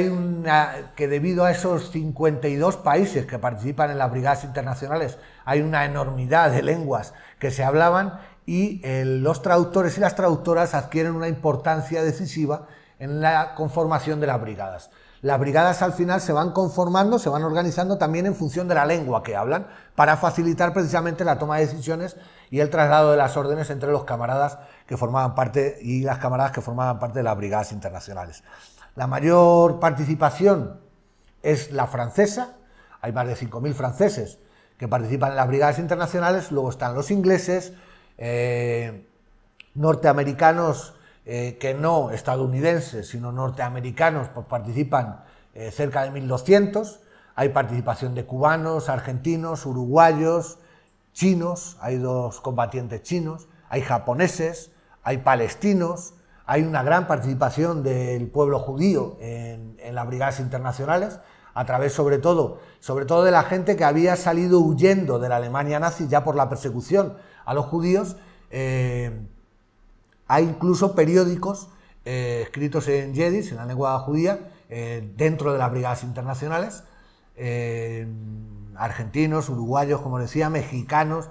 que debido a esos 52 países que participan en las Brigadas Internacionales hay una enormidad de lenguas que se hablaban, y los traductores y las traductoras adquieren una importancia decisiva en la conformación de las brigadas. Las brigadas al final se van conformando, se van organizando también en función de la lengua que hablan, para facilitar precisamente la toma de decisiones y el traslado de las órdenes entre los camaradas que formaban parte y las camaradas que formaban parte de las Brigadas Internacionales. La mayor participación es la francesa, hay más de 5.000 franceses que participan en las Brigadas Internacionales, luego están los ingleses, norteamericanos, que no estadounidenses, sino norteamericanos, pues participan cerca de 1.200, hay participación de cubanos, argentinos, uruguayos, chinos, hay 2 combatientes chinos, hay japoneses, hay palestinos, hay una gran participación del pueblo judío en las Brigadas Internacionales, a través sobre todo de la gente que había salido huyendo de la Alemania nazi ya por la persecución a los judíos. Hay incluso periódicos escritos en yiddish, en la lengua judía, dentro de las Brigadas Internacionales, argentinos, uruguayos, como decía, mexicanos.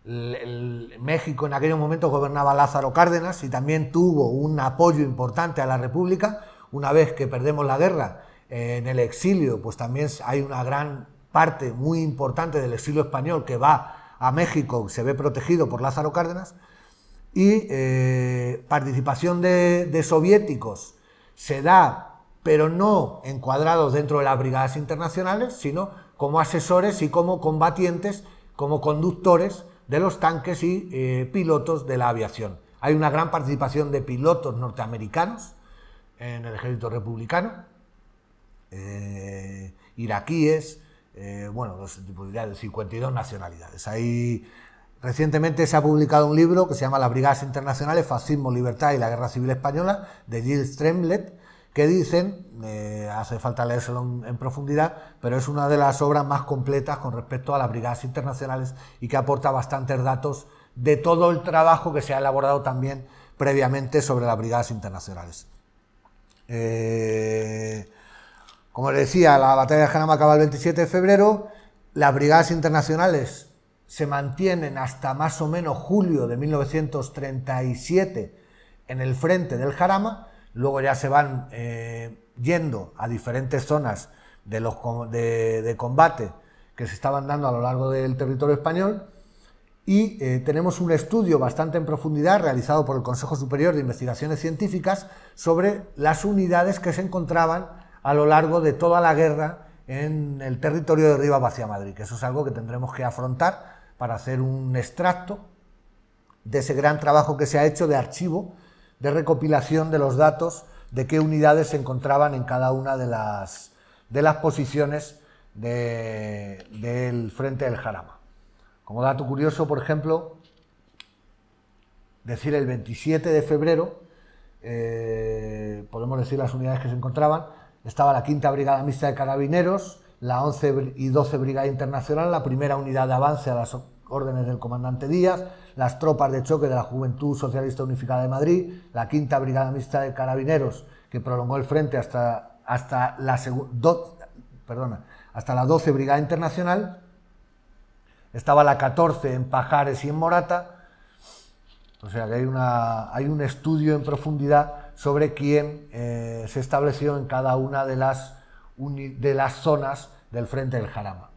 México en aquellos momentos gobernaba Lázaro Cárdenas y también tuvo un apoyo importante a la República. Una vez que perdemos la guerra en el exilio, pues también hay una gran parte muy importante del exilio español que va a México, se ve protegido por Lázaro Cárdenas. Y participación de soviéticos se da, pero no encuadrados dentro de las Brigadas Internacionales, sino como asesores y como combatientes, como conductores de los tanques y pilotos de la aviación. Hay una gran participación de pilotos norteamericanos en el ejército republicano, iraquíes, bueno, de 52 nacionalidades. Recientemente se ha publicado un libro que se llama Las Brigadas Internacionales, Fascismo, Libertad y la Guerra Civil Española, de Gilles Tremblay, que dicen, hace falta leérselo en profundidad, pero es una de las obras más completas con respecto a las Brigadas Internacionales y que aporta bastantes datos de todo el trabajo que se ha elaborado también previamente sobre las Brigadas Internacionales. Como les decía, la batalla de Jarama acaba el 27 de febrero, las Brigadas Internacionales se mantienen hasta más o menos julio de 1937 en el frente del Jarama. Luego ya se van yendo a diferentes zonas de combate que se estaban dando a lo largo del territorio español, y tenemos un estudio bastante en profundidad realizado por el Consejo Superior de Investigaciones Científicas sobre las unidades que se encontraban a lo largo de toda la guerra en el territorio de Rivas Vaciamadrid, Madrid, que eso es algo que tendremos que afrontar para hacer un extracto de ese gran trabajo que se ha hecho de archivo, de recopilación de los datos de qué unidades se encontraban en cada una de las posiciones del frente del Jarama. Como dato curioso, por ejemplo, decir el 27 de febrero, podemos decir las unidades que se encontraban. Estaba la 5ª Brigada Mixta de Carabineros, la 11 y 12 Brigada Internacional, la primera unidad de avance a las órdenes del comandante Díaz, las tropas de choque de la Juventud Socialista Unificada de Madrid, la 5ª Brigada Mixta hasta la 12 Brigada Internacional, estaba la 14 en Pajares y en Morata, o sea que hay un estudio en profundidad sobre quién se estableció en cada una de las zonas del frente del Jarama.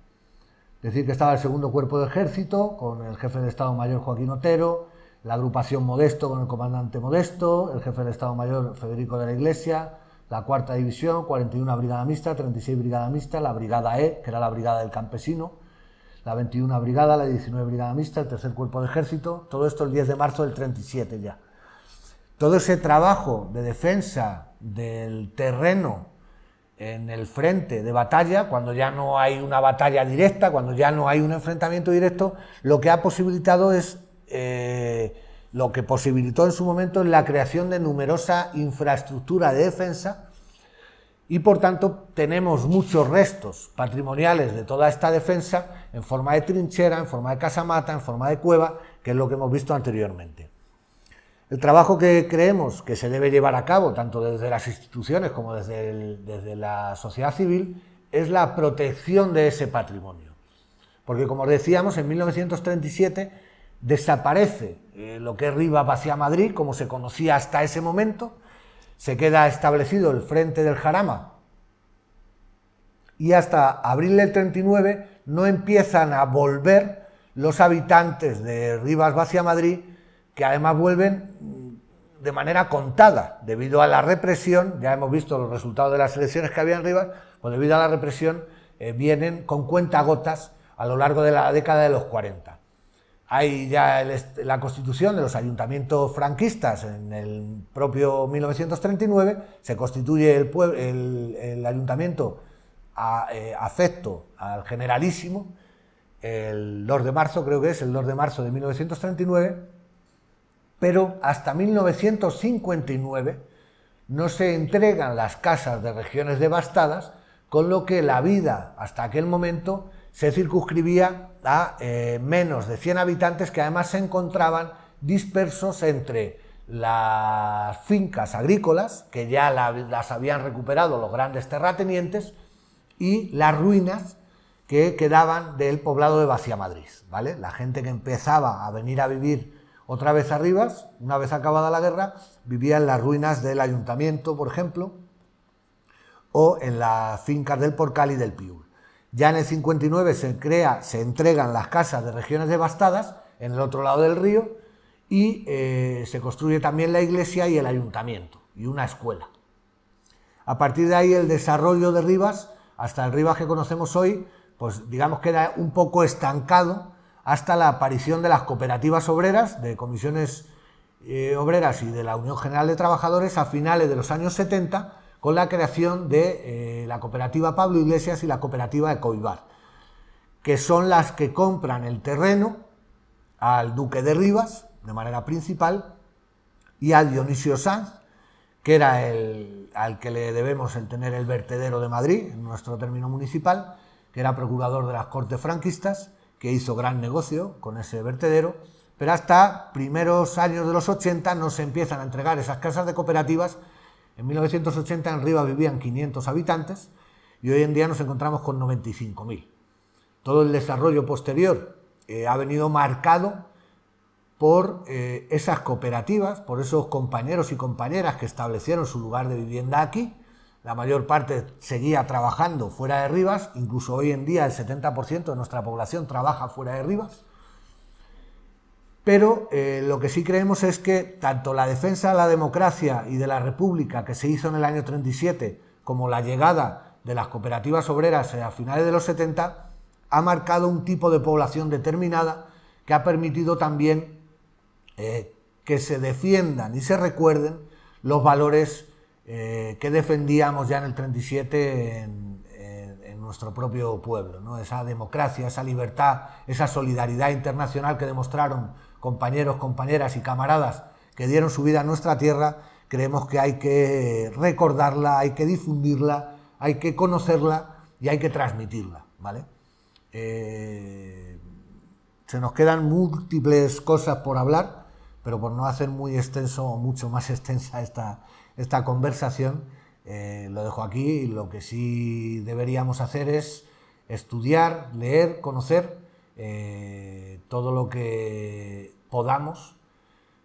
Es decir, que estaba el segundo cuerpo de ejército, con el jefe de Estado Mayor Joaquín Otero, la agrupación Modesto con el comandante Modesto, el jefe de Estado Mayor Federico de la Iglesia, la cuarta división, 41 brigada mixta, 36 brigada mixta, la brigada E, que era la brigada del campesino, la 21 brigada, la 19 brigada mixta, el tercer cuerpo de ejército, todo esto el 10 de marzo del 37 ya. Todo ese trabajo de defensa del terreno en el frente de batalla, cuando ya no hay una batalla directa, cuando ya no hay un enfrentamiento directo, lo que ha posibilitado es, lo que posibilitó en su momento es la creación de numerosa infraestructura de defensa, y por tanto tenemos muchos restos patrimoniales de toda esta defensa en forma de trinchera, en forma de casamata, en forma de cueva, que es lo que hemos visto anteriormente. El trabajo que creemos que se debe llevar a cabo, tanto desde las instituciones como desde la sociedad civil, es la protección de ese patrimonio. Porque, como decíamos, en 1937 desaparece lo que es Rivas-Vaciamadrid, como se conocía hasta ese momento. Se queda establecido el frente del Jarama y hasta abril del 39 no empiezan a volver los habitantes de Rivas-Vaciamadrid, que además vuelven de manera contada, debido a la represión. Ya hemos visto los resultados de las elecciones que había en Rivas, pues debido a la represión vienen con cuentagotas a lo largo de la década de los 40. Hay ya la constitución de los ayuntamientos franquistas en el propio 1939, se constituye el ayuntamiento afecto al generalísimo, el 2 de marzo, creo que es el 2 de marzo de 1939, pero hasta 1959 no se entregan las casas de regiones devastadas, con lo que la vida hasta aquel momento se circunscribía a menos de 100 habitantes, que además se encontraban dispersos entre las fincas agrícolas, que ya las habían recuperado los grandes terratenientes, y las ruinas que quedaban del poblado de Vaciamadrid, ¿vale? La gente que empezaba a venir a vivir otra vez a Rivas, una vez acabada la guerra, vivía en las ruinas del ayuntamiento, por ejemplo, o en las fincas del Porcal y del Piul. Ya en el 59 se entregan las casas de regiones devastadas en el otro lado del río, y se construye también la iglesia y el ayuntamiento y una escuela. A partir de ahí el desarrollo de Rivas, hasta el Rivas que conocemos hoy, pues digamos queda un poco estancado hasta la aparición de las cooperativas obreras, de comisiones obreras y de la Unión General de Trabajadores a finales de los años 70, con la creación de la cooperativa Pablo Iglesias y la cooperativa Ecoibar, que son las que compran el terreno al duque de Rivas, de manera principal, y a Dionisio Sanz, que era al que le debemos el tener el vertedero de Madrid, en nuestro término municipal, que era procurador de las Cortes franquistas, que hizo gran negocio con ese vertedero, pero hasta primeros años de los 80 no se empiezan a entregar esas casas de cooperativas. En 1980 en Rivas vivían 500 habitantes y hoy en día nos encontramos con 95.000. Todo el desarrollo posterior ha venido marcado por esas cooperativas, por esos compañeros y compañeras que establecieron su lugar de vivienda aquí. La mayor parte seguía trabajando fuera de Rivas, incluso hoy en día el 70% de nuestra población trabaja fuera de Rivas. Pero lo que sí creemos es que tanto la defensa de la democracia y de la república que se hizo en el año 37, como la llegada de las cooperativas obreras a finales de los 70, ha marcado un tipo de población determinada que ha permitido también que se defiendan y se recuerden los valores que defendíamos ya en el 37 en nuestro propio pueblo, ¿no? Esa democracia, esa libertad, esa solidaridad internacional que demostraron compañeros, compañeras y camaradas que dieron su vida a nuestra tierra. Creemos que hay que recordarla, hay que difundirla, hay que conocerla y hay que transmitirla, ¿vale? Se nos quedan múltiples cosas por hablar, pero por no hacer muy extenso o mucho más extensa esta conversación, lo dejo aquí. Y lo que sí deberíamos hacer es estudiar, leer, conocer todo lo que podamos,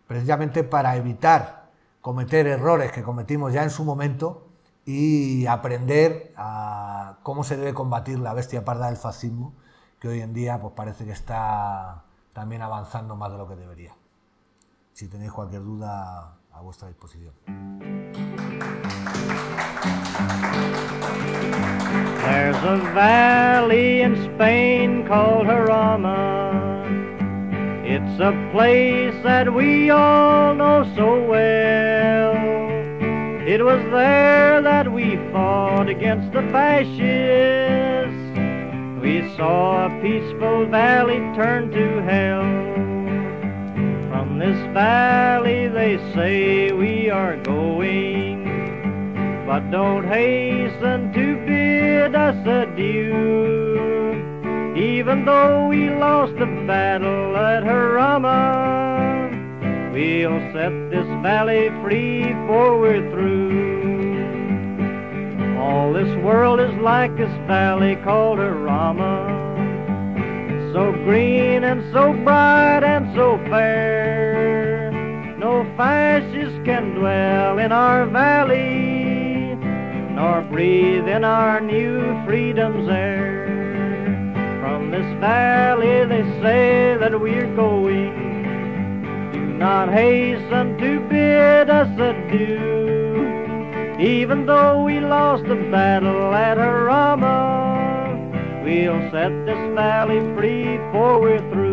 precisamente para evitar cometer errores que cometimos ya en su momento y aprender a cómo se debe combatir la bestia parda del fascismo, que hoy en día pues parece que está también avanzando más de lo que debería. Si tenéis cualquier duda, a vuestra disposición. There's a valley in Spain called Jarama. It's a place that we all know so well. It was there that we fought against the fascists. We saw a peaceful valley turn to hell. From this valley they say we are going, but don't hasten to bid us adieu. Even though we lost the battle at Jarama, we'll set this valley free for we're through. All this world is like this valley called Jarama, so green and so bright and so fair. No fascist can dwell in our valley, nor breathe in our new freedom's air. From this valley they say that we're going, do not hasten to bid us adieu. Even though we lost the battle at Jarama, we'll set this valley free for we're through.